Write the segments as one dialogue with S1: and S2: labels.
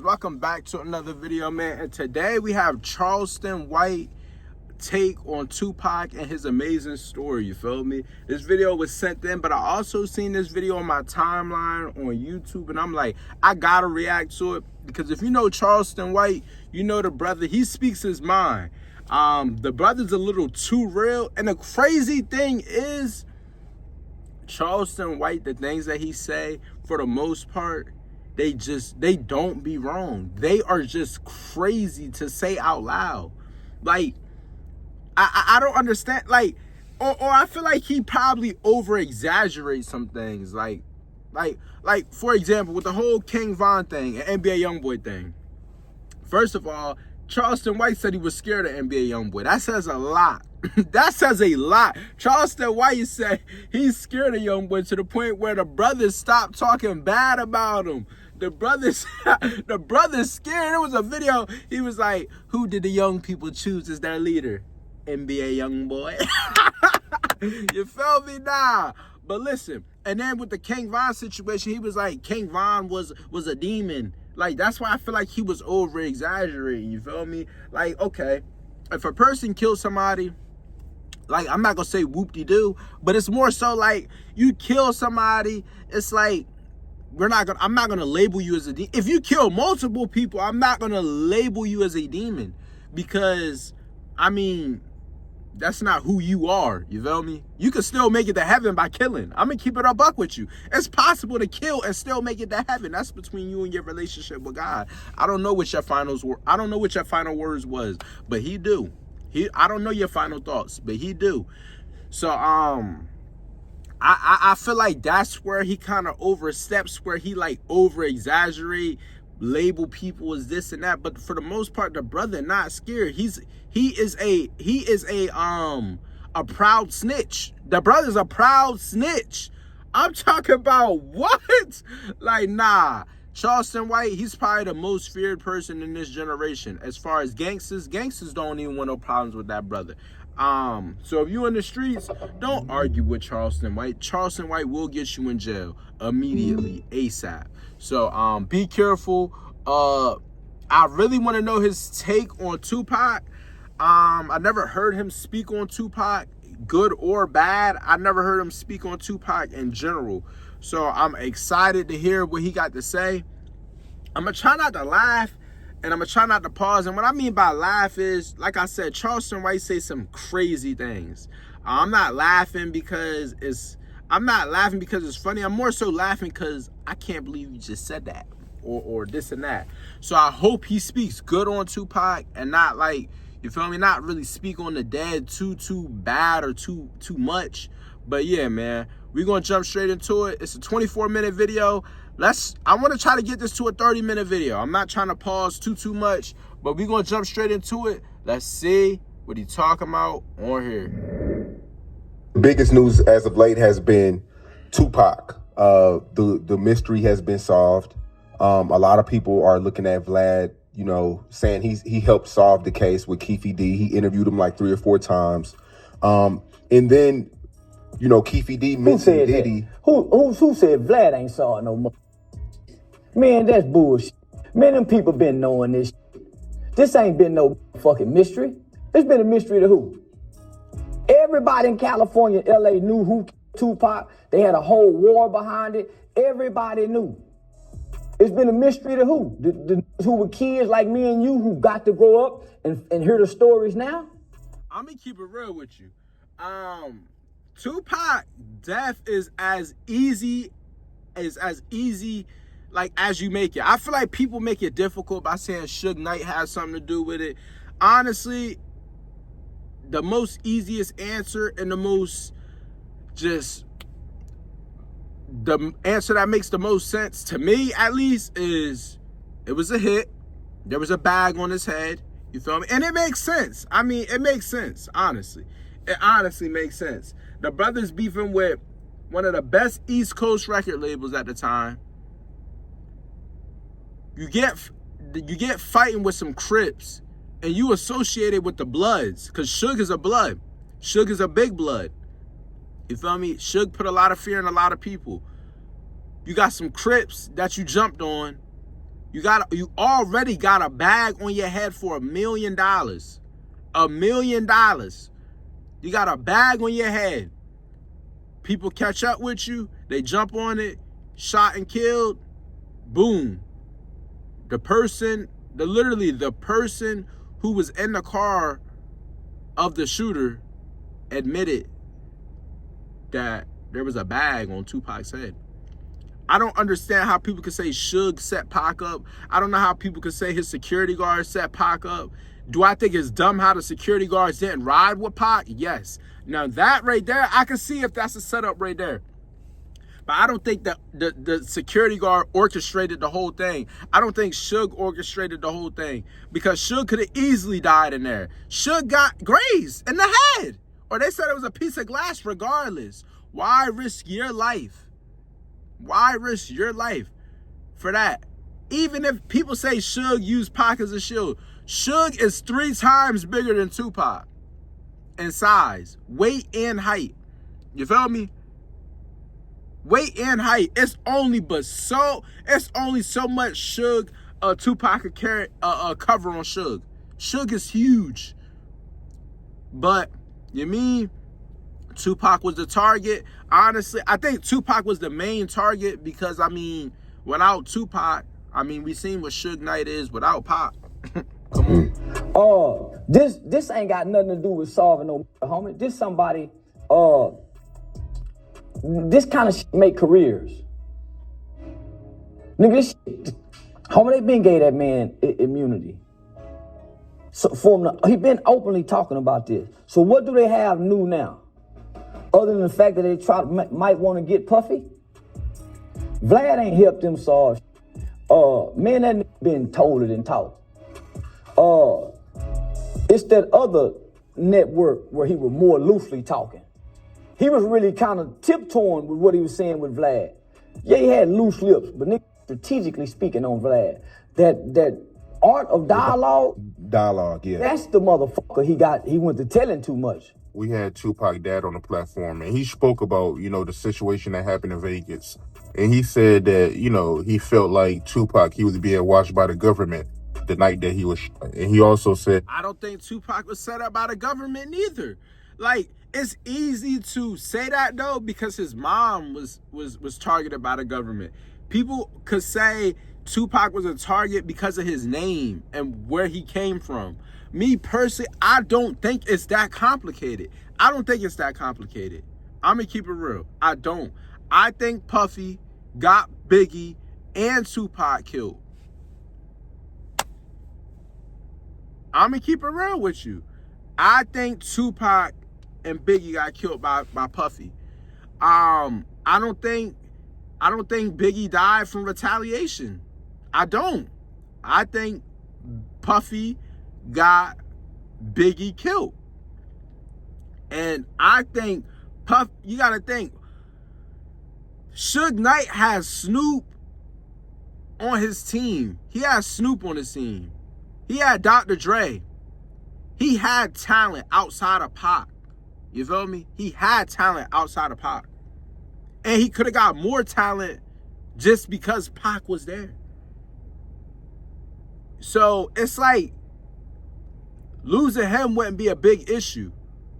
S1: Welcome back to another video, man. And today we have Charleston White take on Tupac and his amazing story. You feel me? This video was sent in, but I also seen this video on my timeline on YouTube, and I'm like, I gotta react to it because if you know Charleston White, you know the brother, he speaks his mind. The brother's a little too real, and the crazy thing is, Charleston White, the things that he say, for the most part, they don't be wrong. They are just crazy to say out loud. Like, I don't understand. Like, or I feel like he probably over exaggerates some things. Like, for example, with the whole King Von thing and NBA YoungBoy thing. First of all, Charleston White said he was scared of NBA YoungBoy. That says a lot. That says a lot. Charleston White said he's scared of YoungBoy to the point where the brothers stopped talking bad about him. The brothers scared. There was a video. He was like, "Who did the young people choose as their leader? NBA YoungBoy." You feel me? Nah. But listen, and then with the King Von situation, he was like, King Von was a demon. Like, that's why I feel like he was over exaggerating. You feel me? Like, okay, if a person kills somebody, like, I'm not gonna say whoop-de-doo, but it's more so like, you kill somebody, it's like, I'm not gonna label you as a demon. If you kill multiple people, I'm not gonna label you as a demon, because, I mean, that's not who you are. You feel me? You can still make it to heaven by killing. I'm gonna keep it a buck with you. It's possible to kill and still make it to heaven. That's between you and your relationship with God. I don't know what your finals were. I don't know what your final words was, but he do. I don't know your final thoughts, but he do. So I feel like that's where he kind of oversteps, where he like over exaggerate, label people as this and that. But for the most part, the brother not scared. He is a proud snitch. The brother's a proud snitch. I'm talking about what? Like, nah. Charleston White, he's probably the most feared person in this generation. As far as gangsters don't even want no problems with that brother. So if you in the streets, don't argue with Charleston White. Charleston White will get you in jail immediately, ASAP. So be careful. I really want to know his take on Tupac. I never heard him speak on Tupac, good or bad. I never heard him speak on Tupac in general. So I'm excited to hear what he got to say. I'm going to try not to laugh, and I'm going to try not to pause. And what I mean by laugh is, like I said, Charleston White say some crazy things. I'm not laughing because it's funny. I'm more so laughing because I can't believe you just said that, or this and that. So I hope he speaks good on Tupac and not like, you feel me, not really speak on the dead too bad or too much. But yeah, man, we're going to jump straight into it. It's a 24-minute video. I want to try to get this to a 30-minute video. I'm not trying to pause too much, but we're going to jump straight into it. Let's see what he's talking about on here.
S2: The biggest news as of late has been Tupac. The mystery has been solved. A lot of people are looking at Vlad, you know, saying he helped solve the case with Puffy D. He interviewed him like 3 or 4 times. And then, you know, Puffy D mentioned Diddy.
S3: Who said Vlad ain't saw no more? Man, that's bullshit. Man, them people been knowing this. This ain't been no fucking mystery. It's been a mystery to who? Everybody in California, LA knew who Tupac. They had a whole war behind it. Everybody knew. It's been a mystery to who? Who were kids like me and you who got to grow up and hear the stories now?
S1: I'm gonna keep it real with you. Tupac death is as easy like as you make it. I feel like people make it difficult by saying Suge Knight has something to do with it. Honestly, the most easiest answer and the answer that makes the most sense to me, at least, is it was a hit. There was a bag on his head. You feel me? And it makes sense. I mean, it makes sense, honestly. It honestly makes sense. The brother's beefing with one of the best East Coast record labels at the time. You get fighting with some Crips, and you associate it with the Bloods, because Suge is a blood. Suge is a big blood. You feel me? Suge put a lot of fear in a lot of people. You got some Crips that you jumped on, You already got a bag on your head for $1 million. $1 million. You got a bag on your head. People catch up with you. They jump on it. Shot and killed. Boom. Literally the person who was in the car of the shooter admitted that there was a bag on Tupac's head. I don't understand how people could say Suge set Pac up. I don't know how people could say his security guards set Pac up. Do I think it's dumb how the security guards didn't ride with Pac? Yes. Now that right there, I can see if that's a setup right there. But I don't think that the security guard orchestrated the whole thing. I don't think Suge orchestrated the whole thing, because Suge could have easily died in there. Suge got grazed in the head, or they said it was a piece of glass. Regardless, why risk your life? Why risk your life for that? Even if people say Suge used Pac as a shield, Suge is 3 times bigger than Tupac in size, weight, and height. You feel me? Weight and height. It's only so much Suge Tupac could carry a cover on Suge. Suge is huge. But you mean Tupac was the target? Honestly, I think Tupac was the main target, because I mean, without Tupac, I mean, we seen what Suge Knight is without Pac. Come on.
S3: This ain't got nothing to do with solving no homie. This somebody this kind of shit make careers. Nigga, this shit, homie, they been gave that man immunity. So he been openly talking about this. So what do they have new now? Other than the fact that they might want to get Puffy? Vlad ain't helped them solve shit. Man, that nigga been told it and taught. It's that other network where he was more loosely talking. He was really kind of tiptoeing with what he was saying with Vlad. Yeah, he had loose lips, but nigga strategically speaking on Vlad. That art of dialogue.
S2: Dialogue, yeah.
S3: That's the motherfucker he went to telling too much.
S4: We had Tupac Dad on the platform, and he spoke about, the situation that happened in Vegas. And he said that, he felt like Tupac, he was being watched by the government the night that he was shot. And he also said,
S1: I don't think Tupac was set up by the government neither. Like, it's easy to say that though, because his mom was targeted by the government. People could say Tupac was a target because of his name and where he came from. Me personally, I don't think it's that complicated. I'm gonna keep it real. I don't. I think Puffy got Biggie and Tupac killed. I'm gonna keep it real with you. I think Tupac and Biggie got killed by Puffy. I don't think Biggie died from retaliation. I don't. I think Puffy got Biggie killed. And I think you gotta think, Suge Knight has Snoop on his team. He has Snoop on his team. He had Dr. Dre. He had talent outside of Pac. You feel me? He had talent outside of Pac. And he could have got more talent just because Pac was there. So it's like losing him wouldn't be a big issue.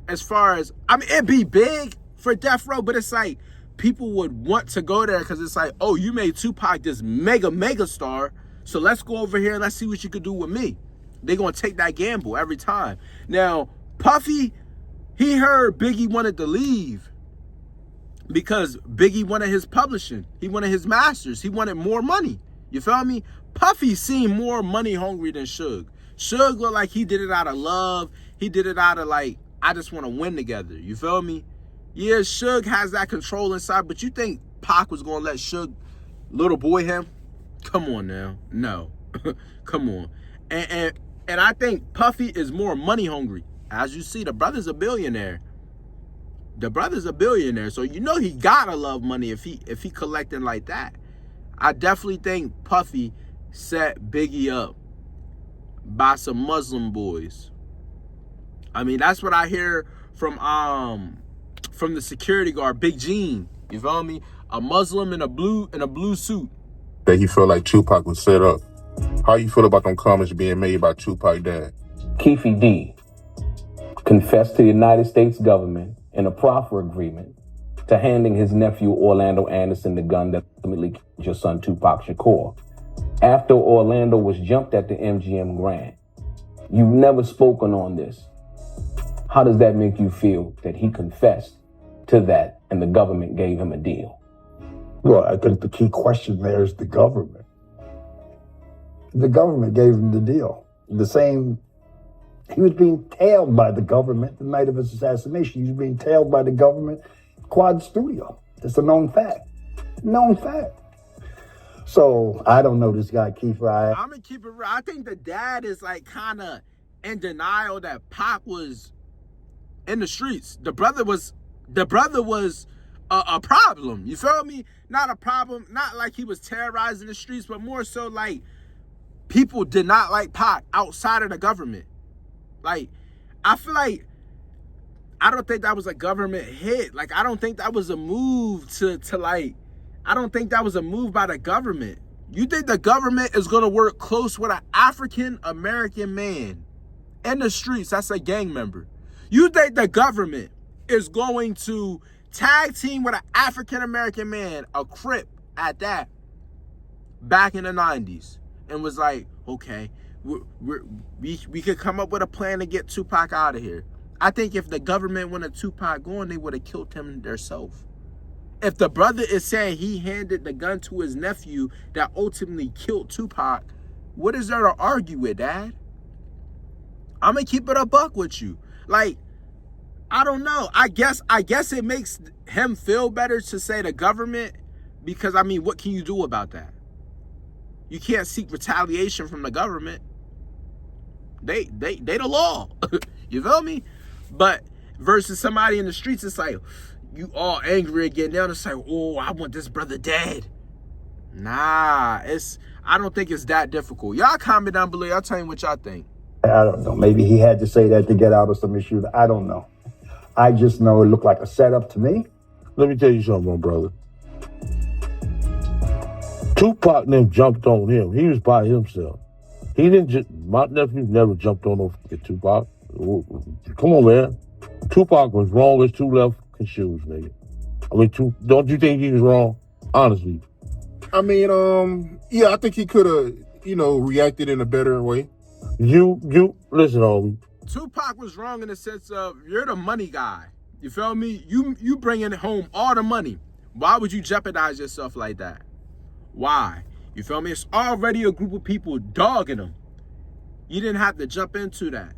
S1: As far as, I mean, it'd be big for Death Row, but it's like people would want to go there because it's like, oh, you made Tupac this mega star, so let's go over here and let's see what you could do with me. They're going to take that gamble every time. Now, Puffy, he heard Biggie wanted to leave because Biggie wanted his publishing. He wanted his masters. He wanted more money. You feel me? Puffy seemed more money hungry than Suge. Suge looked like he did it out of love. He did it out of like, I just want to win together. You feel me? Yeah, Suge has that control inside, but you think Pac was going to let Suge little boy him? Come on now. No. Come on. And I think Puffy is more money hungry. As you see, the brother's a billionaire. So you know he gotta love money if he collecting like that. I definitely think Puffy set Biggie up by some Muslim boys. I mean, that's what I hear from the security guard, Big Gene. You feel me? A Muslim in a blue suit.
S4: that he felt like Tupac was set up. How you feel about them comments being made by Tupac dad?
S5: Keefe D confessed to the United States government in a proffer agreement to handing his nephew Orlando Anderson the gun that ultimately killed your son Tupac Shakur. After Orlando was jumped at the MGM Grand, you've never spoken on this. How does that make you feel that he confessed to that and the government gave him a deal?
S6: Well, I think the key question there is the government. The government gave him the deal. He was being tailed by the government the night of his assassination. He was being tailed by the government Quad Studio. It's a known fact. Known fact. So I don't know this guy, Keefe.
S1: I'm gonna keep it real. I think the dad is like kind of in denial that Pac was in the streets. The brother was a problem. You feel me? Not a problem. Not like he was terrorizing the streets, but more so like people did not like Pac outside of the government. Like, I feel like, I don't think that was a government hit. Like, I don't think that was a move I don't think that was a move by the government. You think the government is going to work close with an African-American man in the streets that's a gang member? You think the government is going to tag team with an African-American man, a Crip at that, back in the 90s, and was like, okay, we could come up with a plan to get Tupac out of here. I think if the government wanted Tupac going, they would have killed him themselves. If the brother is saying he handed the gun to his nephew that ultimately killed Tupac, what is there to argue with, Dad? I'm gonna keep it a buck with you. Like, I don't know. I guess it makes him feel better to say the government, because I mean, what can you do about that? You can't seek retaliation from the government. They the law. You feel me? But versus somebody in the streets, it's like, you all angry again. Now it's like, oh, I want this brother dead. Nah, I don't think it's that difficult. Y'all comment down below. Y'all tell me what y'all think.
S6: I don't know. Maybe he had to say that to get out of some issues. I don't know. I just know it looked like a setup to me.
S7: Let me tell you something, my brother. Tupac never jumped on him. He was by himself. He didn't my nephew never jumped on no fucking Tupac. Come on, man. Tupac was wrong as two left shoes, nigga. I mean, don't you think he was wrong? Honestly.
S4: I mean, yeah, I think he could have, reacted in a better way.
S7: You listen, homie.
S1: Tupac was wrong in the sense of, you're the money guy. You feel me? You bringing home all the money. Why would you jeopardize yourself like that? Why? You feel me? It's already a group of people dogging him. You didn't have to jump into that.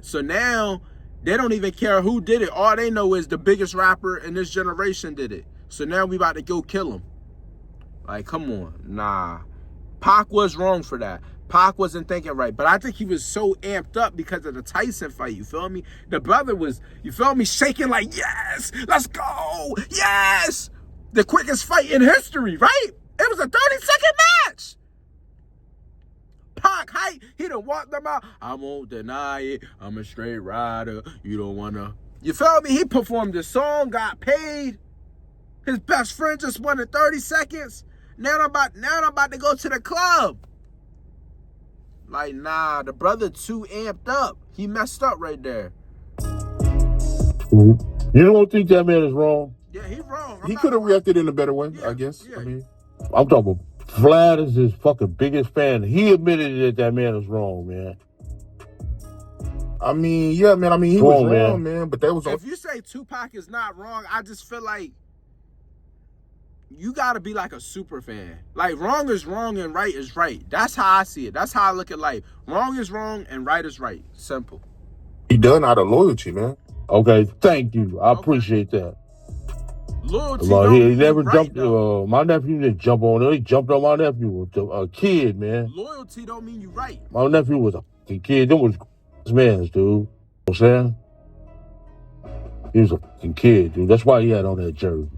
S1: So now, they don't even care who did it. All they know is the biggest rapper in this generation did it. So now we about to go kill him. Like, come on. Nah. Pac was wrong for that. Pac wasn't thinking right. But I think he was so amped up because of the Tyson fight. You feel me? The brother was, you feel me, shaking like, yes, let's go. Yes. The quickest fight in history, right? It was a 30-second match. Pac height, he done walked them out. I won't deny it. I'm a straight rider. You don't wanna. You feel me? He performed the song, got paid. His best friend just won in 30 seconds. Now I'm about to go to the club. Like, nah, the brother too amped up. He messed up right there.
S7: You don't think that man is wrong?
S1: Yeah, he's wrong.
S4: He could have reacted in a better way,
S1: yeah,
S4: I guess.
S1: Yeah.
S4: I mean,
S7: I'm talking about Vlad is his fucking biggest fan. He admitted that man is wrong, man.
S4: I mean, yeah, man. I mean, he was wrong, man. But that was.
S1: If you say Tupac is not wrong, I just feel like you gotta be like a super fan. Like, wrong is wrong and right is right. That's how I see it. That's how I look at life. Wrong is wrong and right is right. Simple.
S4: He done out of loyalty, man.
S7: Okay, thank you. I appreciate that.
S1: Loyalty.
S7: He never jumped. My nephew didn't jump on him. He jumped on my nephew. A kid, man.
S1: Loyalty don't mean you right.
S7: My nephew was a fucking kid. Them was mans, dude. You know what I'm saying? He was a fucking kid, dude. That's why he had on that jersey.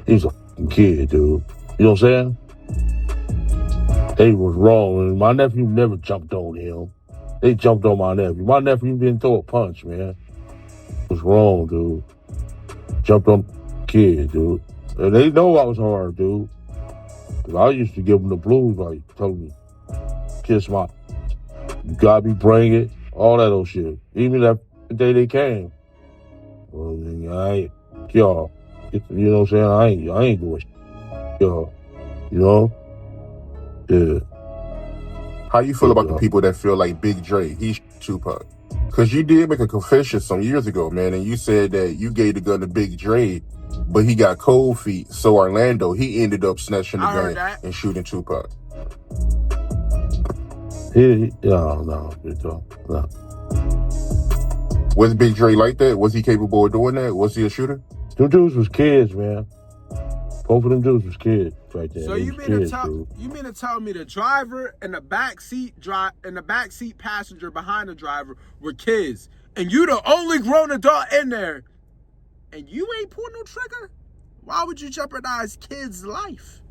S7: He was a fucking kid, dude. You know what I'm saying? They was wrong. And my nephew never jumped on him. They jumped on my nephew. My nephew didn't throw a punch, man. It was wrong, dude. Jumped on kid, dude. And they know I was hard, dude. I used to give them the blues, like, tell me, kiss my, you got me, bring it, all that old shit. Even that day they came. Well, I ain't, y'all, you know what I'm saying? I ain't doing shit, y'all, you know? Yeah.
S4: How you feel about the people that feel like Big Dre, he's Tupac? Because you did make a confession some years ago, man, and you said that you gave the gun to Big Dre, but he got cold feet. So Orlando, he ended up snatching the gun and shooting Tupac.
S7: No.
S4: Was Big Dre like that? Was he capable of doing that? Was he a shooter?
S7: Them dudes was kids, man. Both of them dudes was kids right there.
S1: So you mean to tell me the driver and the backseat passenger behind the driver were kids, and you the only grown adult in there, and you ain't pulling no trigger? Why would you jeopardize kids' life?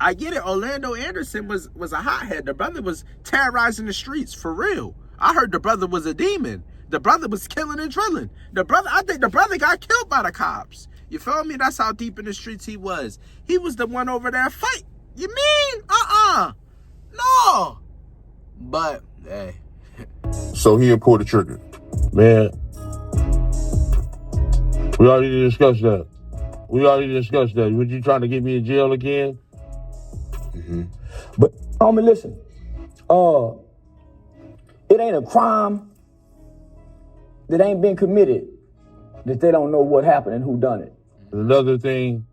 S1: I get it. Orlando Anderson was a hothead. The brother was terrorizing the streets for real. I heard the brother was a demon. The brother was killing and drilling. I think the brother got killed by the cops. You feel me? That's how deep in the streets he was. He was the one over there fight. You mean? No. But, hey.
S4: So he'll pull the trigger.
S7: Man, we already discussed that. Was you trying to get me in jail again?
S3: Mm-hmm. But, homie, listen. It ain't a crime that ain't been committed that they don't know what happened and who done it.
S7: Another thing,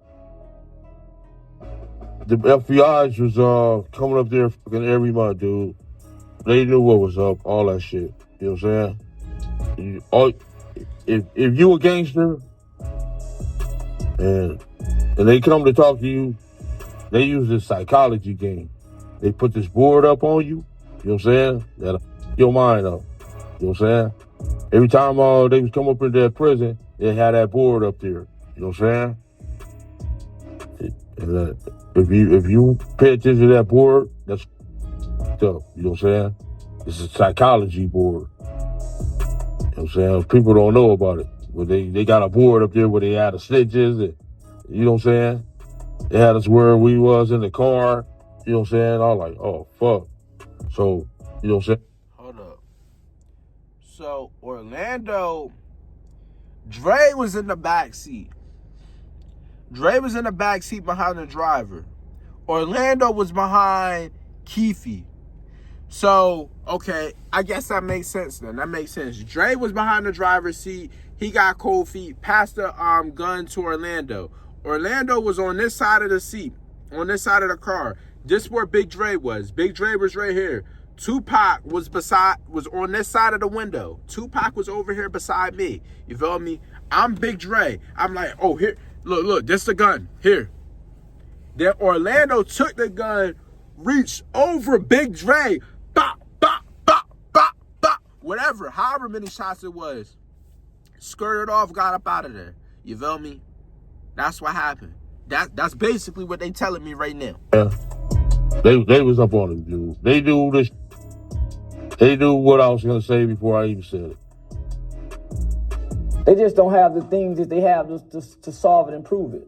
S7: the FBI was coming up there fucking every month, dude. They knew what was up, all that shit. You know what I'm saying? If you a gangster and they come to talk to you, they use this psychology game. They put this board up on you, you know what I'm saying? That'll f your mind up. You know what I'm saying? Every time they was come up into that prison, they had that board up there. You know what I'm saying? And, if you pay attention to that board, that's tough. You know what I'm saying? It's a psychology board. You know what I'm saying? People don't know about it. But they got a board up there where they had the snitches. And, you know what I'm saying? They had us where we was in the car. You know what I'm saying? I was like, oh, fuck. So, you know what I'm saying?
S1: Hold up. So, Orlando, Dre was in the back seat. Dre was in the back seat behind the driver. Orlando was behind Keefe. So, okay, I guess that makes sense then. That makes sense. Dre was behind the driver's seat. He got cold feet, passed the gun to Orlando. Orlando was on this side of the seat, on this side of the car. This is where Big Dre was. Big Dre was right here. Tupac was on this side of the window. Tupac was over here beside me. You feel me? I'm Big Dre. I'm like, oh, here, look, this the gun. Here. Then Orlando took the gun, reached over Big Dre, bop, bop, bop, bop, bop, whatever, however many shots it was. Skirted off, got up out of there. You feel me? That's what happened. That's basically what they telling me right now.
S7: Yeah. They was up on it, dude. They knew this. They knew what I was gonna say before I even said it.
S3: They just don't have the things that they have to solve it and prove it.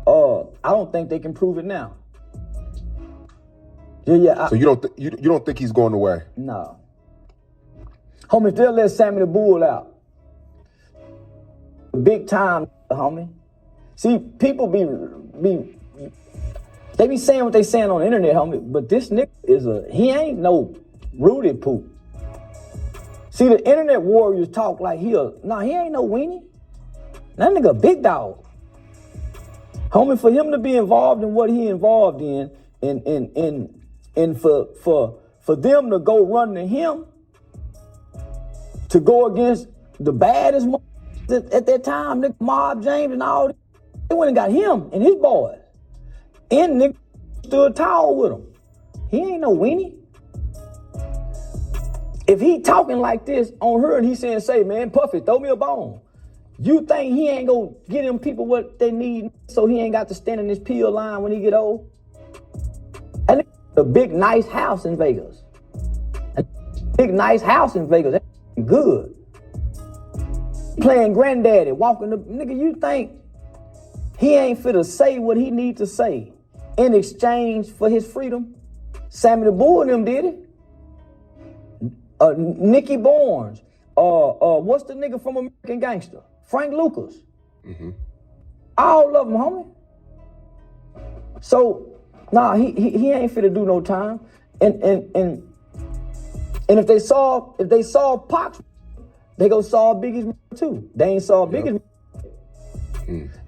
S3: I don't think they can prove it now. Yeah.
S2: So you don't think he's going away?
S3: No. Homie, if they'll let Sammy the Bull out, big time, homie. See, people they be saying what they saying on the internet, homie, but this nigga he ain't no Rudy poop. See, the internet warriors talk like he ain't no weenie. That nigga a big dog. Homie, for him to be involved in what he involved in, and for them to go run to him, to go against the baddest at that time, Nick Mob James and all, they went and got him and his boys. And Nick stood tall with him. He ain't no weenie. If he talking like this on her and he saying, say, man, Puffy, throw me a bone. You think he ain't gonna get them people what they need so he ain't got to stand in this pill line when he get old? And a big, nice house in Vegas. That's good. Playing granddaddy, walking the nigga, you think he ain't finna say what he need to say in exchange for his freedom. Sammy the Bull and them did it. Nicky Barnes. What's the nigga from American Gangster? Frank Lucas. All of them, homie. So, nah, he ain't finna do no time. And if they saw Pac, they go solve Biggie's too. They ain't solve Biggie's.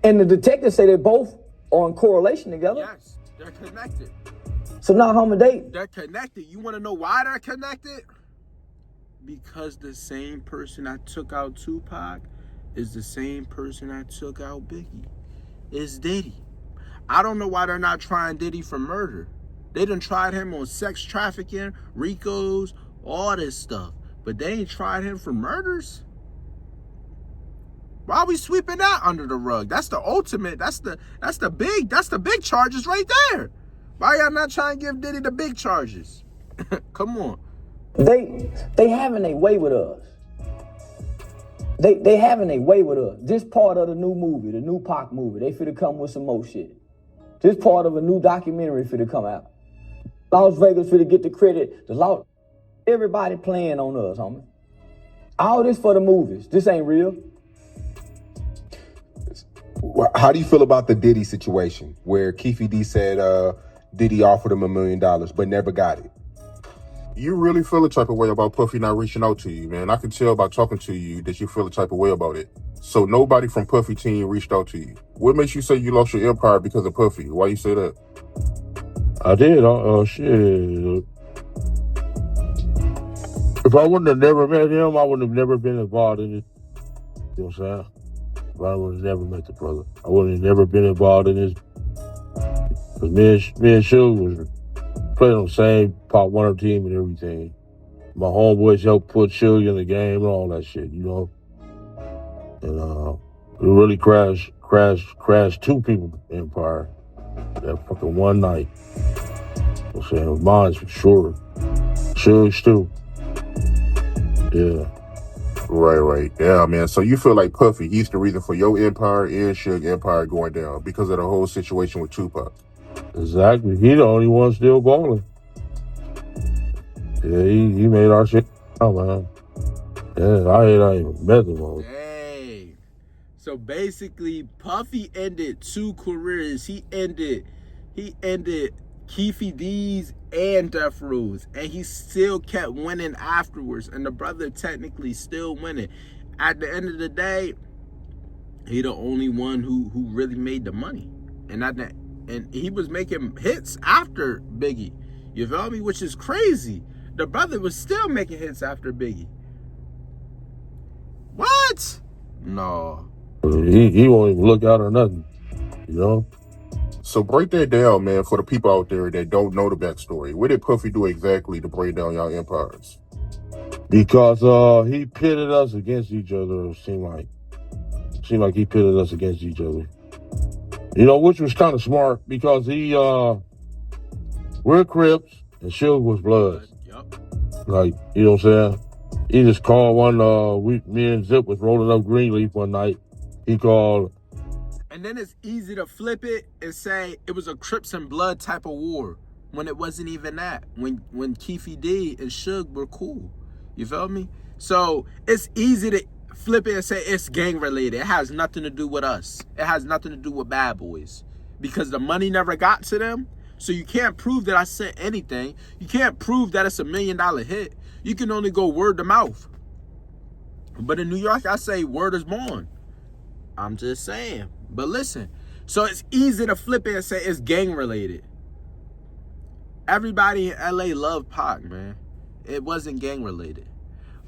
S3: And the detectives say they both are in correlation together.
S1: Yes, they're connected.
S3: So now, homie,
S1: they're connected. You want to know why they're connected? Because the same person that took out Tupac is the same person that took out Biggie. It's Diddy. I don't know why they're not trying Diddy for murder. They done tried him on sex trafficking, RICOs, all this stuff. But they ain't tried him for murders. Why are we sweeping that under the rug? That's the ultimate. That's the big charges right there. Why y'all not trying to give Diddy the big charges? Come on.
S3: They having a way with us. They having a way with us. This part of the new movie, the new Pac movie, they finna come with some more shit. This part of a new documentary finna come out. Las Vegas finna get the credit. Everybody playing on us, homie. All this for the movies. This ain't real.
S2: How do you feel about the Diddy situation where Keefe D said Diddy offered him $1 million but never got it?
S4: You really feel a type of way about Puffy not reaching out to you, man. I can tell by talking to you that you feel a type of way about it. So nobody from Puffy team reached out to you. What makes you say you lost your empire because of Puffy? Why you say that?
S7: I did. Shit. If I wouldn't have never met him, I wouldn't have never been involved in it. You know what I'm saying? If I would have never met the brother, I wouldn't have never been involved in this. Because me and Suge was playing on the same Pop Warner team and everything. My homeboys helped put Suge in the game and all that shit, you know? And it really crashed two people's empire that fucking one night. You know what I'm saying? Mine's for sure. Suge's too. Yeah.
S4: Right. Yeah, man. So you feel like Puffy, he's the reason for your empire and Suge empire going down because of the whole situation with Tupac.
S7: Exactly. He the only one still balling. Yeah, he made our shit out, man. Yeah, I even met him.
S1: Hey. So basically, Puffy ended two careers. He ended Keefe D's and Death Row's, and he still kept winning afterwards, and the brother technically still winning. At the end of the day, he the only one who really made the money, and he was making hits after Biggie. You feel me? Which is crazy. The brother was still making hits after Biggie. What? No.
S7: He won't even look out or nothing, you know?
S4: So break that down, man, for the people out there that don't know the backstory. What did Puffy do exactly to break down y'all empires?
S7: Because he pitted us against each other, it seemed like he pitted us against each other. You know, which was kind of smart because we're Crips and Suge was Bloods.
S1: Yep.
S7: Like, you know what I'm saying? He just called me and Zip was rolling up Greenleaf one night. He called.
S1: And then it's easy to flip it and say it was a Crips and Blood type of war when it wasn't even that. When Keefe D and Suge were cool. You feel me? So it's easy to flip it and say it's gang related. It has nothing to do with us. It has nothing to do with Bad Boys. Because the money never got to them. So you can't prove that I sent anything. You can't prove that it's $1 million hit. You can only go word to mouth. But in New York, I say word is born. I'm just saying. But listen, so it's easy to flip it and say it's gang related. Everybody in LA loved Pac, man. It wasn't gang related.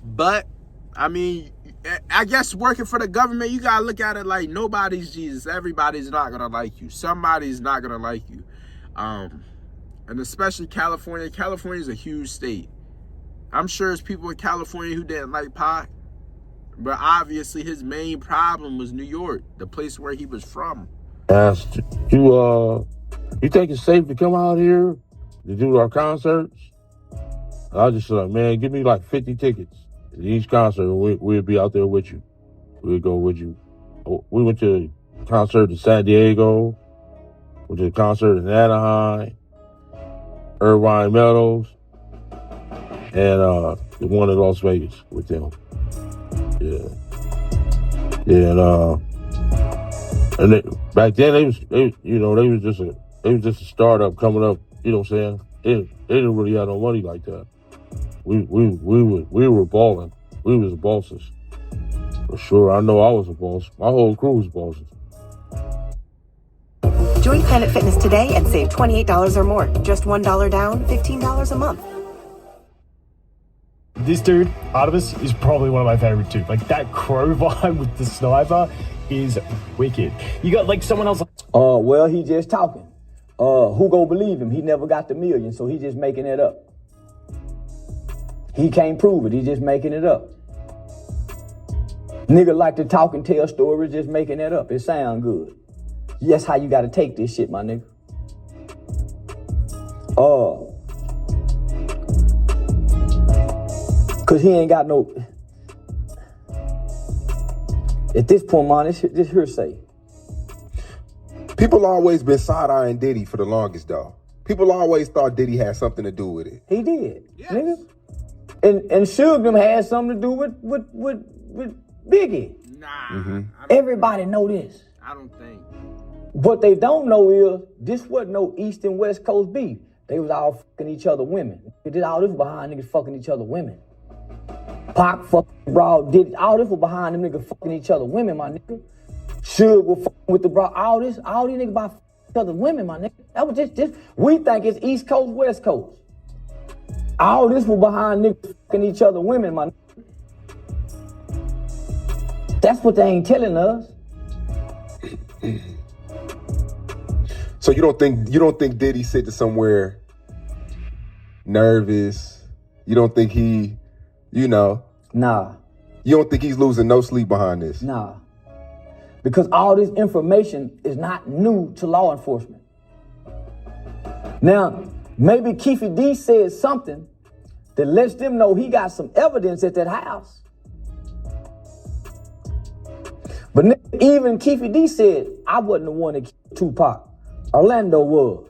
S1: But, I mean, I guess working for the government, you gotta look at it like nobody's Jesus. Everybody's not gonna like you. Somebody's not gonna like you. And especially California. California's a huge state. I'm sure there's people in California who didn't like Pac. But obviously his main problem was New York, the place where he was from.
S7: Asked, you think it's safe to come out here to do our concerts? I just said, man, give me like 50 tickets to each concert and we'll be out there with you. We'll go with you. We went to concert in San Diego. We did a concert in Anaheim, Irvine Meadows, and the one in Las Vegas with them. Yeah. Yeah, and back then they was just a startup coming up. You know what I'm saying? They didn't really have no money like that. We were balling. We was bosses for sure. I know I was a boss. My whole crew was bosses.
S8: Join Planet Fitness today and save $28 or more. Just $1 down, $15 a month.
S9: This dude, Artemis, is probably one of my favorite too. Like that crow vibe with the sniper is wicked. You got like someone else.
S3: Well, he just talking. Who go believe him? He never got the million, so he just making it up. He can't prove it. He just making it up. Nigga like to talk and tell stories, just making it up. It sound good. That's how you got to take this shit, my nigga. Cause he ain't got no. At this point, man, this hearsay.
S2: People always been side-eyeing Diddy for the longest, though. People always thought Diddy had something to do with it.
S3: He did,
S1: Yes.
S3: nigga. And Suge them had something to do with Biggie.
S1: Nah.
S3: Everybody know this.
S1: I don't think.
S3: What they don't know is this wasn't no East and West Coast beef. They was all fucking each other women. They did all this behind niggas fucking each other women. Pac fucking Broad did all this was behind them niggas fucking each other women, my nigga. Suge was fucking with the Broad. All these niggas by each other women, my nigga. That was just we think it's East Coast, West Coast. All this was behind niggas fucking each other women, my nigga. That's what they ain't telling us.
S2: So you don't think Diddy sitting somewhere nervous? You don't think he,
S3: Nah.
S2: You don't think he's losing no sleep behind this?
S3: Nah. Because all this information is not new to law enforcement. Now, maybe Keefy D said something that lets them know he got some evidence at that house. But even Keefy D said, I wasn't the one that killed Tupac. Orlando was.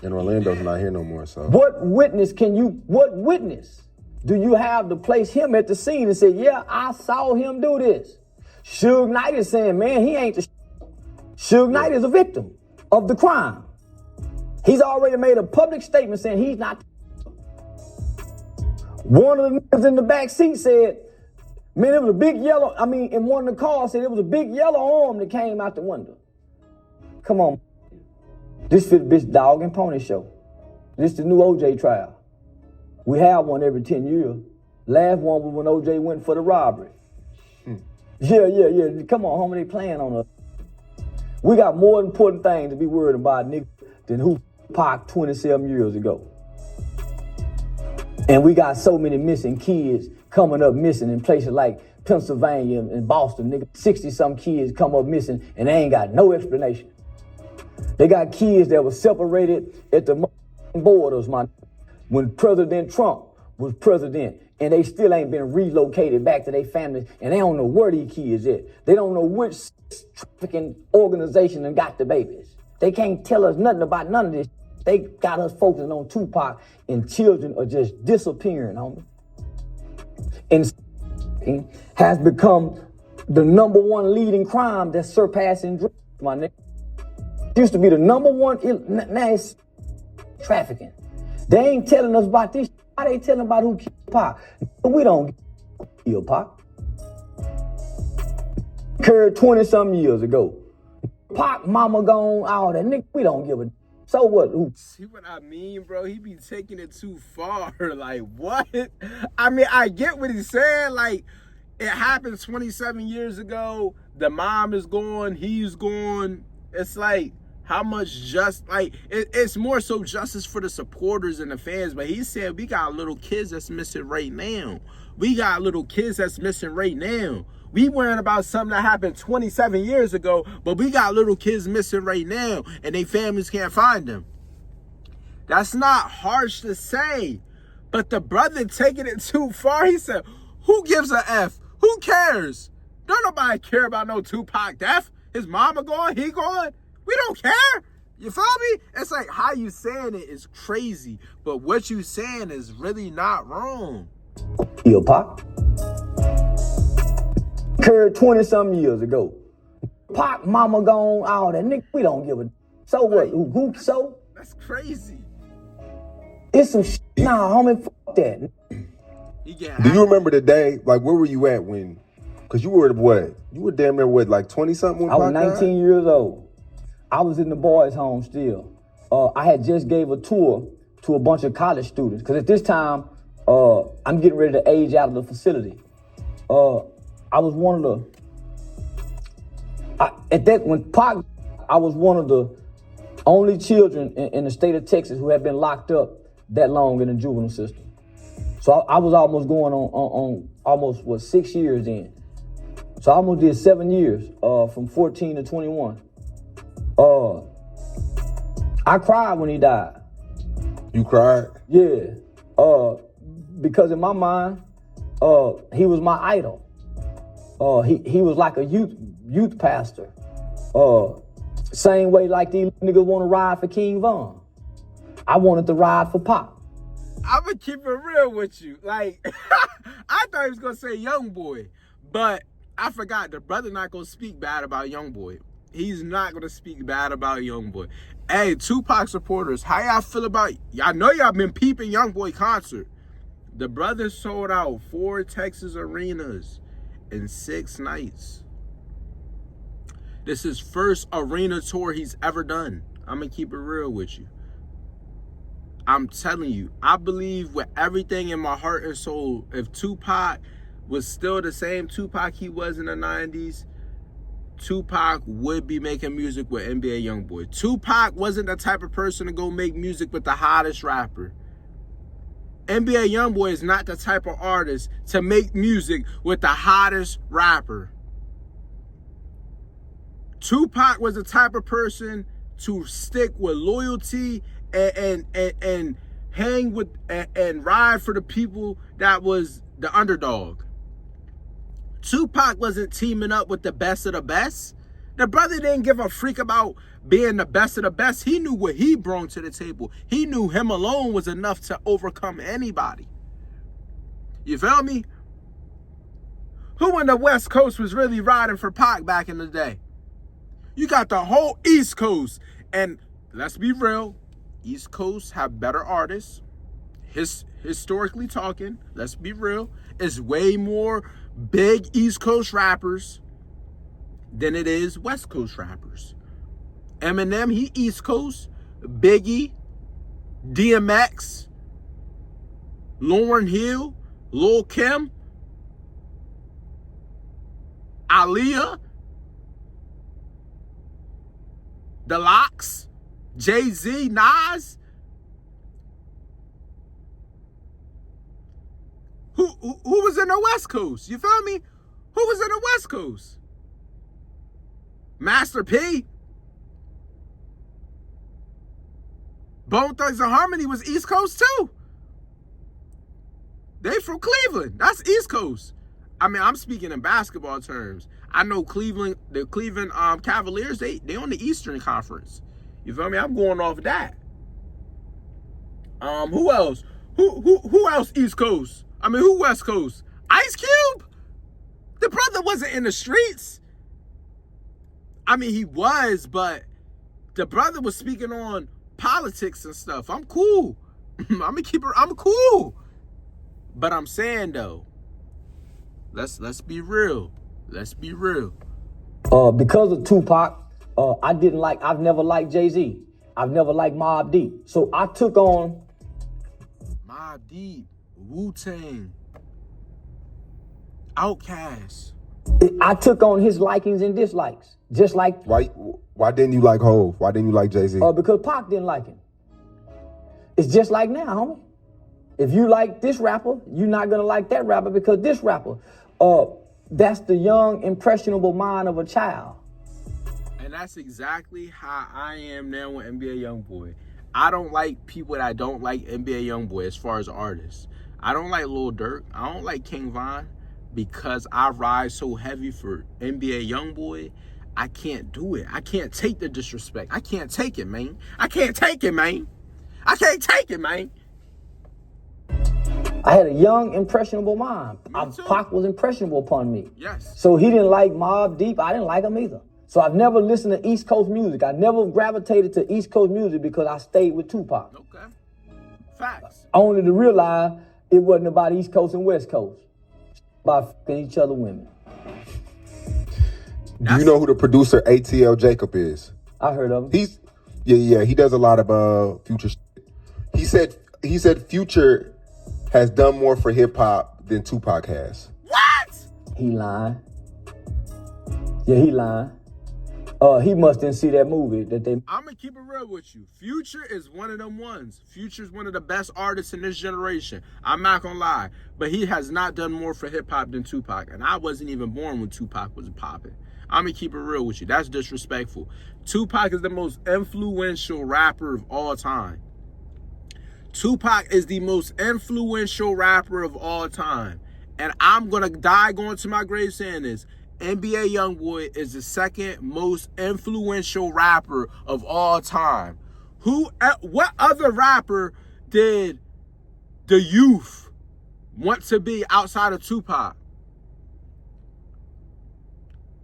S2: And Orlando's not here no more, so.
S3: What witness do you have to place him at the scene and say, yeah, I saw him do this? Suge Knight is saying, man, he ain't the Suge Knight is a victim of the crime. He's already made a public statement saying he's not. One of the niggas in the back seat said, man, it was a big yellow, in one of the cars said it was a big yellow arm that came out the window. Come on. This for the bitch dog and pony show. This the new OJ trial. We have one every 10 years. Last one was when OJ went for the robbery. Yeah. Come on, homie, they playing on us. We got more important things to be worried about, nigga, than who Pac 27 years ago. And we got so many missing kids coming up missing in places like Pennsylvania and Boston, nigga. 60-some kids come up missing and they ain't got no explanation. They got kids that were separated at the borders, when President Trump was president, and they still ain't been relocated back to their families, and they don't know where these kids at. They don't know which trafficking organization and got the babies. They can't tell us nothing about none of this. They got us focusing on Tupac, and children are just disappearing, homie. And has become the #1 leading crime that's surpassing drugs, my nigga. Used to be the #1, now it's trafficking. They ain't telling us about this. Why they telling about who killed Pac? We don't kill Pac. Occurred 20-some years ago. Pac mama gone, all that. Nigga, we don't give a. So what? Who?
S1: See what I mean, bro? He be taking it too far. Like, what? I get what he's saying. Like, it happened 27 years ago. The mom is gone. He's gone. It's like, how much it's more so justice for the supporters and the fans. But he said, we got little kids that's missing right now. We worrying about something that happened 27 years ago, but we got little kids missing right now, and their families can't find them. That's not harsh to say, but the brother taking it too far. He said, who gives a F? Who cares? Don't nobody care about no Tupac death. His mama gone, he gone. We don't care. You feel me? It's like how you saying it is crazy, but what you saying is really not wrong.
S3: Yo, Pac. Occurred 20-something years ago. Pac, mama gone, all that. Nigga, we don't give a... So what? Who so?
S1: That's crazy.
S3: It's some shit. Nah, homie, fuck that.
S2: Do you remember the day, like, where were you at when, because you were what? You were damn near what, like 20-something when
S3: I was
S2: Pac
S3: 19
S2: died?
S3: years old. I was in the boys' home still. I had just gave a tour to a bunch of college students, because at this time, I'm getting ready to age out of the facility. I was one of the, when Pac, I was one of the only children in the state of Texas who had been locked up that long in the juvenile system. So I was almost going on almost 6 years in. So I almost did 7 years, from 14 to 21. I cried when he died.
S2: You cried?
S3: Yeah. Because in my mind, he was my idol. He was like a youth pastor. Same way like these niggas want to ride for King Von. I wanted to ride for Pac.
S1: I'm gonna keep it real with you. Like, I thought he was gonna say Young Boy, but I forgot the brother not gonna speak bad about Young Boy. He's not gonna speak bad about Young Boy. Hey, Tupac supporters, how y'all feel about, y'all know y'all been peeping Young Boy concert. The brother sold out 4 Texas arenas in 6 nights. This is first arena tour he's ever done. I'm gonna keep it real with you. I'm telling you, I believe with everything in my heart and soul, if Tupac was still the same Tupac he was in the 90s, Tupac would be making music with NBA Youngboy. Tupac wasn't the type of person to go make music with the hottest rapper. NBA Youngboy is not the type of artist to make music with the hottest rapper. Tupac was the type of person to stick with loyalty and hang with and ride for the people that was the underdog. Tupac wasn't teaming up with the best of the best. The brother didn't give a freak about being the best of the best. He knew what he brought to the table. He knew him alone was enough to overcome anybody. You feel me? Who in the West Coast was really riding for Pac back in the day? You got the whole East Coast. And let's be real, East Coast have better artists. Historically talking, let's be real, it's way more big East Coast rappers than it is West Coast rappers. Eminem, he East Coast. Biggie, DMX, Lauryn Hill, Lil Kim, Aaliyah, The Lox, Jay-Z, Nas. Who was in the West Coast? You feel me? Who was in the West Coast? Master P. Bone Thugs and Harmony was East Coast too. They from Cleveland. That's East Coast. I mean, I'm speaking in basketball terms. I know Cleveland, the Cleveland Cavaliers, they on the Eastern Conference. You feel me? I'm going off of that. Who else? Who else East Coast? I mean, who West Coast? Ice Cube? The brother wasn't in the streets. I mean, he was, but the brother was speaking on politics and stuff. I'm cool. I'm cool. But I'm saying though, let's be real. Let's be real.
S3: Because of Tupac, I've never liked Jay-Z. I've never liked Mobb Deep. So I took on
S1: Mobb Deep, Wu-Tang, Outkast.
S3: I took on his likings and dislikes. Just like
S2: Why didn't you like Hov? Why didn't you like Jay-Z?
S3: Because Pac didn't like him. It's just like now, homie. If you like this rapper, you're not gonna like that rapper because this rapper. That's the young, impressionable mind of a child.
S1: And that's exactly how I am now with NBA Youngboy. I don't like people that don't like NBA Youngboy as far as artists. I don't like Lil Durk. I don't like King Von because I ride so heavy for NBA Youngboy. I can't do it. I can't take the disrespect. I can't take it, man. I can't take it, man. I can't take it, man.
S3: I had a young, impressionable mind.
S1: too.
S3: Pac was impressionable upon me.
S1: Yes.
S3: So he didn't like Mobb Deep. I didn't like him either. So I've never listened to East Coast music. I never gravitated to East Coast music because I stayed with Tupac.
S1: Okay. Facts.
S3: Only to realize it wasn't about East Coast and West Coast. About fucking each other women.
S2: Do you know who the producer ATL Jacob is?
S3: I heard of him.
S2: He does a lot of Future shit. He said Future has done more for hip hop than Tupac has.
S1: What?
S3: He lying. Yeah, he lying. He must didn't see that movie that they.
S1: I'm gonna keep it real with you. Future is one of them ones. Future's one of the best artists in this generation. I'm not gonna lie, but he has not done more for hip hop than Tupac, and I wasn't even born when Tupac was popping. I'm gonna keep it real with you. That's disrespectful. Tupac is the most influential rapper of all time. Tupac is the most influential rapper of all time, and I'm gonna die going to my grave saying this. NBA Youngboy is the second most influential rapper of all time. What other rapper did the youth want to be outside of Tupac?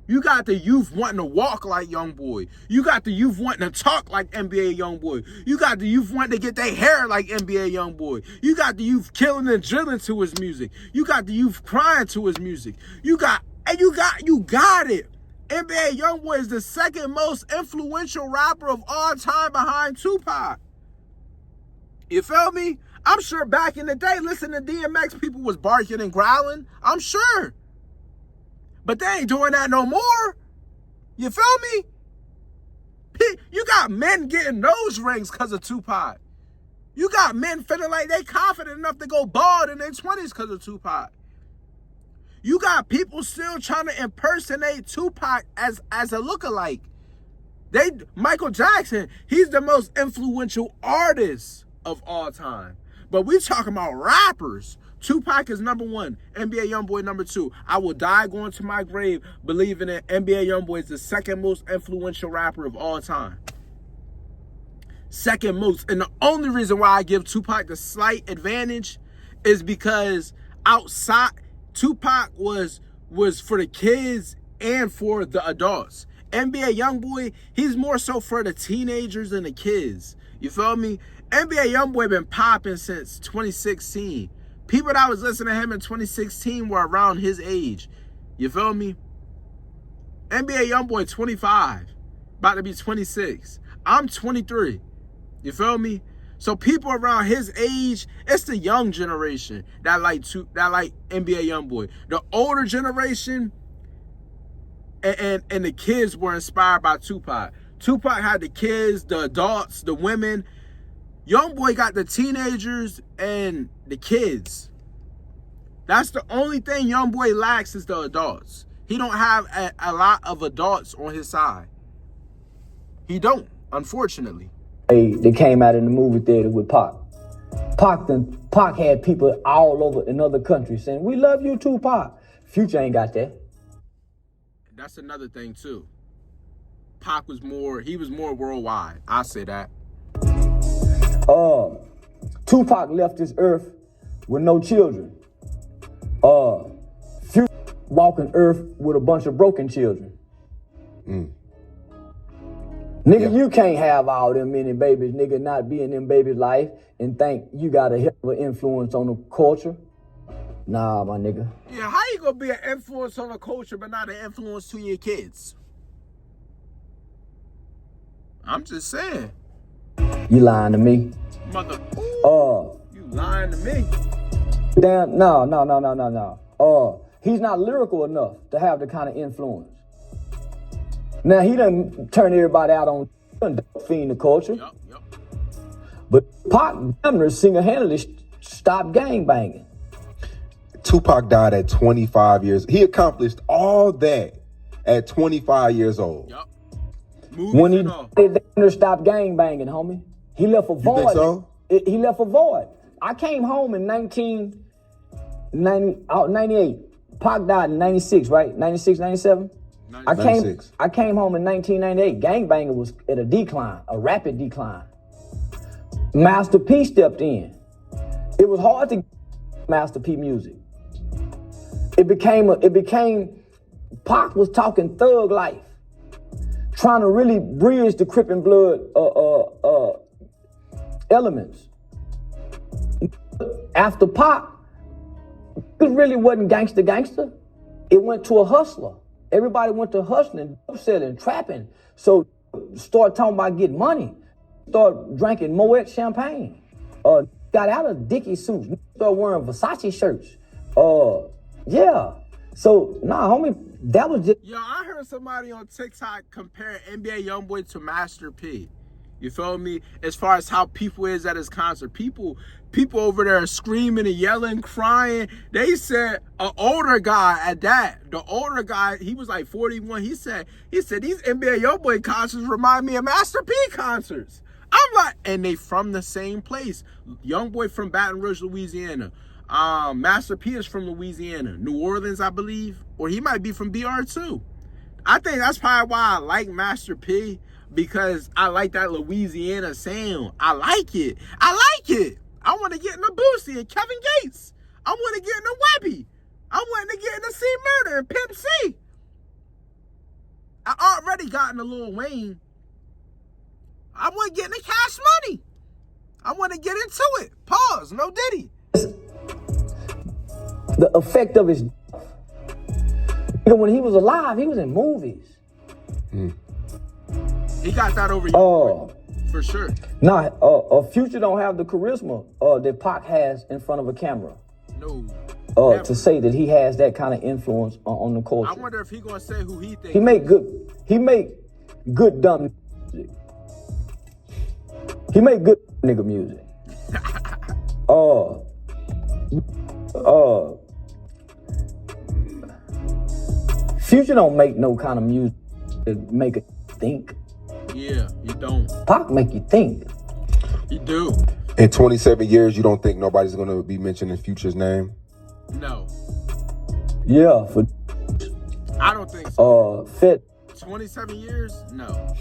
S1: You got the youth wanting to walk like Youngboy. You got the youth wanting to talk like NBA Youngboy. You got the youth wanting to get their hair like NBA Youngboy. You got the youth killing and drilling to his music. You got the youth crying to his music. You got it. NBA Youngboy is the second most influential rapper of all time behind Tupac. You feel me? I'm sure back in the day, listening to DMX, people was barking and growling. I'm sure. But they ain't doing that no more. You feel me? You got men getting nose rings because of Tupac. You got men feeling like they confident enough to go bald in their 20s because of Tupac. You got people still trying to impersonate Tupac as a lookalike. Michael Jackson, he's the most influential artist of all time. But we talking about rappers. Tupac is number one, NBA Youngboy number two. I will die going to my grave believing that NBA Youngboy is the second most influential rapper of all time. Second most. And the only reason why I give Tupac the slight advantage is because outside, Tupac was for the kids and for the adults. NBA Youngboy, he's more so for the teenagers and the kids. You feel me? NBA Youngboy been popping since 2016. People that was listening to him in 2016 were around his age. You feel me? NBA Youngboy 25, about to be 26. I'm 23. You feel me? So people around his age, it's the young generation that like NBA Youngboy. The older generation and the kids were inspired by Tupac. Tupac had the kids, the adults, the women. Youngboy got the teenagers and the kids. That's the only thing Youngboy lacks is the adults. He don't have a lot of adults on his side. He don't, unfortunately.
S3: They came out in the movie theater with Pac. Pac had people all over in other countries saying, "We love you too, Pac." Future ain't got that.
S1: That's another thing too. Pac was more worldwide. I say that.
S3: Tupac left this earth with no children. Future walking earth with a bunch of broken children. Nigga, yeah. You can't have all them many babies, nigga, not be in them babies' life and think you got a hell of an influence on the culture. Nah, my nigga.
S1: Yeah, how you gonna be an influence on the culture but not an influence to your kids? I'm just saying.
S3: You lying to me.
S1: Mother.
S3: You
S1: lying to me.
S3: Damn, no. He's not lyrical enough to have the kind of influence. Now, he done turn everybody out on fiend the culture.
S1: Yup.
S3: But Pac single-handedly stopped gangbanging.
S2: Tupac died at 25 years. He accomplished all that at 25 years old.
S1: Yup.
S3: When he did stop gangbanging, homie, he left a void.
S2: You think so?
S3: He left a void. I came home in 98. Pac died in 96, right? 96, 97?
S2: 96.
S3: I came home in 1998. Gangbanger was at a decline, a rapid decline. Master P stepped in. It was hard to get Master P music. It became Pac was talking thug life, trying to really bridge the Crip and Blood elements. After Pac, it really wasn't gangster. It went to a hustler. Everybody went to hustling, dope selling, trapping. So start talking about getting money. Start drinking Moet champagne. Got out of Dickie suits. Start wearing Versace shirts. Yeah. So homie, that was just.
S1: Yo, I heard somebody on TikTok compare NBA YoungBoy to Master P. You feel me? As far as how people is at his concert, people over there screaming and yelling, crying. They said an older guy at that. The older guy, he was like 41. He said these NBA YoungBoy concerts remind me of Master P concerts. I'm like, and they from the same place. YoungBoy from Baton Rouge, Louisiana. Master P is from Louisiana, New Orleans, I believe, or he might be from BR too. I think that's probably why I like Master P, because I like that Louisiana sound. I like it. I want to get into Boosie and Kevin Gates. I want to get into Webby. I want to get into C Murder and Pimp C. I already got into Lil Wayne. I want to get into Cash Money. I want to get into it. Pause. No Diddy.
S3: The effect of his. When he was alive, he was in movies.
S1: He got that over you, for sure.
S3: Future don't have the charisma that Pac has in front of a camera.
S1: No.
S3: To say that he has that kind of influence on the culture.
S1: I wonder if he gonna say who he thinks.
S3: He make good dumb music. He make good nigga music. Future don't make no kind of music that make it think.
S1: Yeah, you don't.
S3: Pac make you think.
S1: You do.
S2: In 27 years, you don't think nobody's going to be mentioning Future's name?
S1: No.
S3: Yeah, for.
S1: I don't think so.
S3: Fit.
S1: 27 years? No.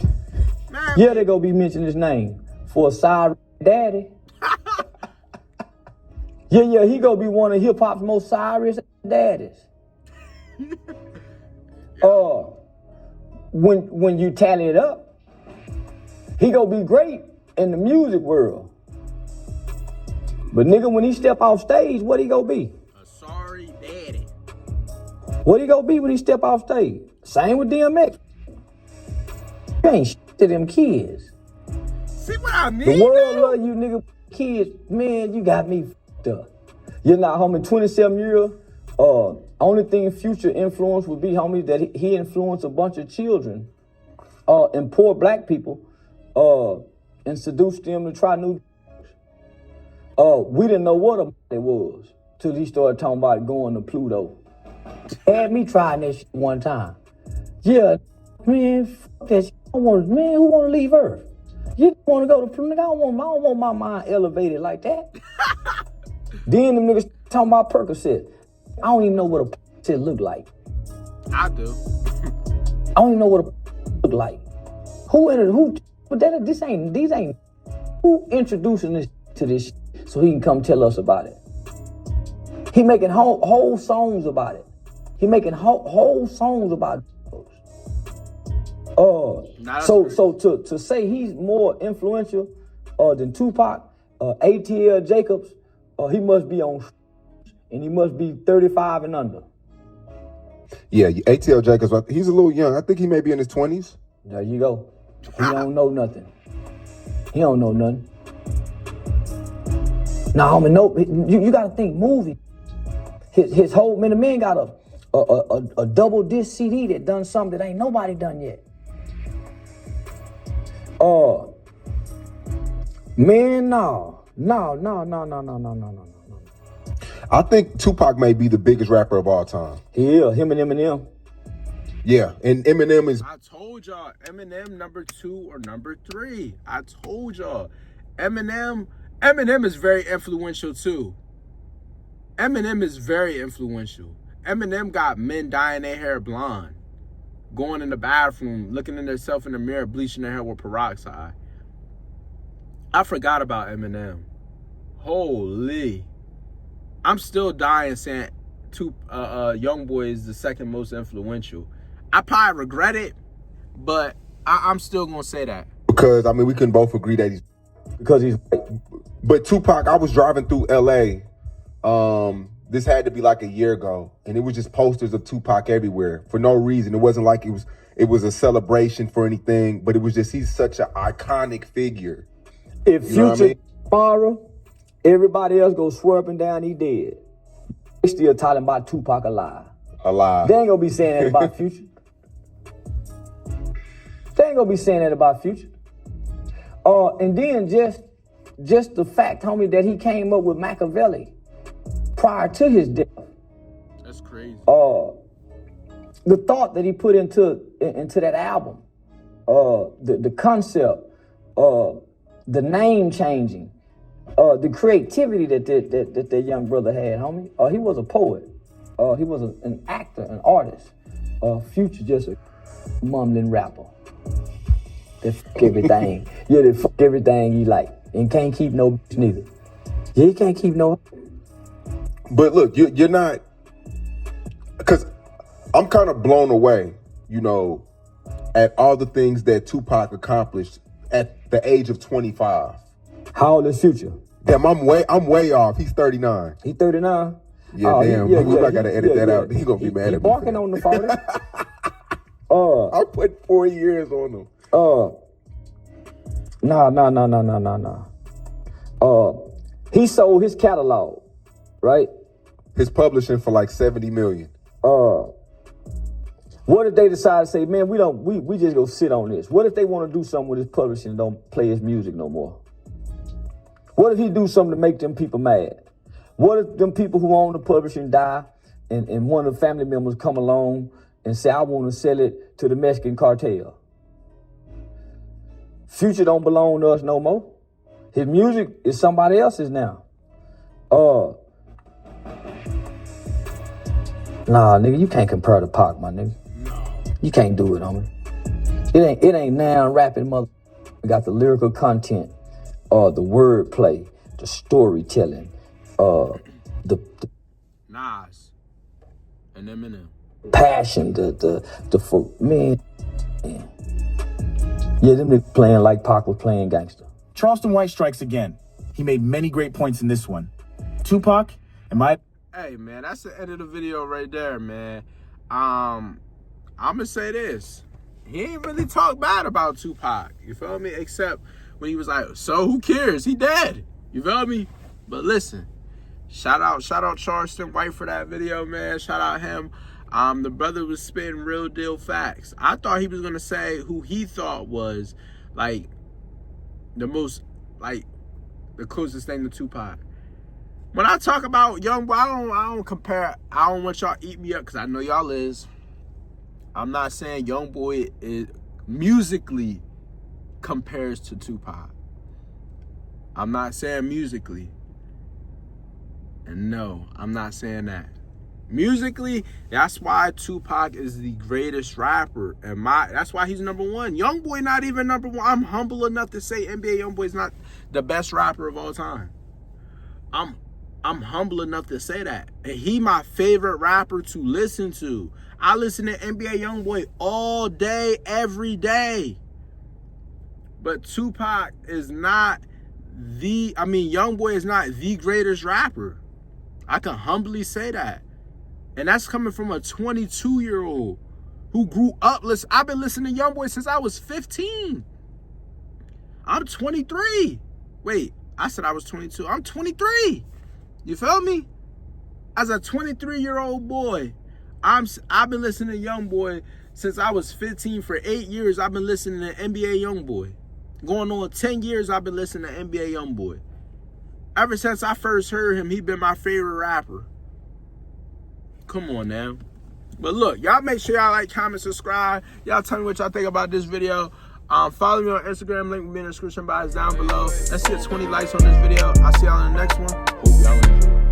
S1: Man,
S3: yeah, they gonna be mentioning his name for a side daddy. Yeah, he gonna be one of hip hop's most serious daddies. When you tally it up, he gonna be great in the music world. But nigga, when he step off stage, what he gonna be?
S1: A sorry daddy.
S3: What he gonna be when he step off stage? Same with DMX. You ain't shit to them kids.
S1: See what I mean?
S3: The world love you, nigga. Kids, man, you got me f***ed up. You're not, homie, 27 years. Only thing Future influence would be, homie, that he influenced a bunch of children and poor black people and seduced them to try new drugs. We didn't know what it was till he started talking about going to Pluto. Had me trying that shit one time. Yeah, man, fuck that shit. Man, who want to leave Earth? You want to go to Pluto? I don't want my mind elevated like that. Then them niggas talking about Percocet. I don't even know what a Percocet look like.
S1: I do.
S3: I don't even know what a look like. But these ain't. Who introducing this to this shit so he can come tell us about it? He making whole songs about it. He making whole songs about it. So to say he's more influential than Tupac, ATL Jacobs, he must be on, and he must be 35 and under.
S2: Yeah, ATL Jacobs, he's a little young. I think he may be in his 20s.
S3: There you go. He don't know nothing. He don't know nothing. Nah, homie, no, you gotta think movie. His whole man got a double disc CD that done something that ain't nobody done yet. Man, no.
S2: I think Tupac may be the biggest rapper of all time.
S3: Yeah, him and Eminem.
S2: Yeah, and Eminem is.
S1: I told y'all, Eminem number 2 or number 3. I told y'all, Eminem is very influential too. Eminem is very influential. Eminem got men dyeing their hair blonde. going in the bathroom, looking at themselves in the mirror, bleaching their hair with peroxide. I forgot about Eminem. Holy. I'm still dying saying YoungBoy is the second most influential. I probably regret it, but I'm still going to say that.
S2: Because, I mean, we can both agree that he's...
S3: Because he's...
S2: But Tupac, I was driving through L.A., this had to be like a year ago, and it was just posters of Tupac everywhere for no reason. It wasn't like it was a celebration for anything, but it was just, he's such an iconic figure.
S3: If Future tomorrow, everybody else goes swerving down, he dead. They still talking about Tupac alive.
S2: Alive.
S3: They ain't gonna be saying that about Future. They ain't gonna be saying that about Future. And then just the fact, homie, that he came up with Machiavelli prior to his death.
S1: That's crazy.
S3: The thought that he put into that album, the concept, the name changing, the creativity that young brother had, homie. He was a poet. He was an actor, an artist. Future just a mumbling rapper. That fuck everything. Yeah, that fuck everything he like. And can't keep no bitch neither. Yeah, he can't keep no.
S2: But look, you're not, because I'm kind of blown away, you know, at all the things that Tupac accomplished at the age of 25.
S3: How old is Future?
S2: Damn, I'm way off. He's 39.
S3: He 39?
S2: Yeah, damn. I gotta edit that out. He gonna be mad at me.
S3: He barking on the 40.
S2: I put 4 years on him.
S3: Nah. He sold his catalog, right?
S2: His publishing for like 70 million.
S3: What if they decide to say, man, we just go sit on this? What if they want to do something with his publishing and don't play his music no more? What if he do something to make them people mad? What if them people who own the publishing die and one of the family members come along and say, I want to sell it to the Mexican cartel? Future don't belong to us no more. His music is somebody else's now. Nah, nigga, you can't compare to Pac, my nigga.
S1: No.
S3: You can't do it, homie. It ain't now rapping mother. We got the lyrical content, the wordplay, the storytelling, the
S1: Nas and Eminem.
S3: Passion, the man. Yeah, them niggas playing like Pac was playing gangster.
S9: Charleston White strikes again. He made many great points in this one. Tupac,
S1: Hey, man, that's the end of the video right there, man. I'm going to say this. He ain't really talk bad about Tupac, you feel me? Except when he was like, so who cares? He dead, you feel me? But listen, shout out Charleston White for that video, man. Shout out him. The brother was spitting real deal facts. I thought he was going to say who he thought was, like, the most, like, the closest thing to Tupac. When I talk about YoungBoy, I don't compare. I don't want y'all eat me up because I know y'all is. I'm not saying YoungBoy is musically compares to Tupac. I'm not saying musically. And no, I'm not saying that. Musically, that's why Tupac is the greatest rapper. And that's why he's number one. YoungBoy not even number one. I'm humble enough to say NBA YoungBoy is not the best rapper of all time. I'm humble enough to say that. And he my favorite rapper to listen to. I listen to NBA YoungBoy all day, every day. But Tupac is not YoungBoy is not the greatest rapper. I can humbly say that. And that's coming from a 22-year-old who grew up. Listen, I've been listening to YoungBoy since I was 15. I'm 23. Wait, I said I was 22. I'm 23. You feel me? As a 23-year-old boy, I've been listening to YoungBoy since I was 15. For 8 years, I've been listening to NBA YoungBoy. Going on 10 years, I've been listening to NBA YoungBoy. Ever since I first heard him, he been my favorite rapper. Come on now. But look, y'all make sure y'all like, comment, subscribe. Y'all tell me what y'all think about this video. Follow me on Instagram. Link will be in the description box down below. Let's get 20 likes on this video. I'll see y'all in the next one. Hope y'all enjoy.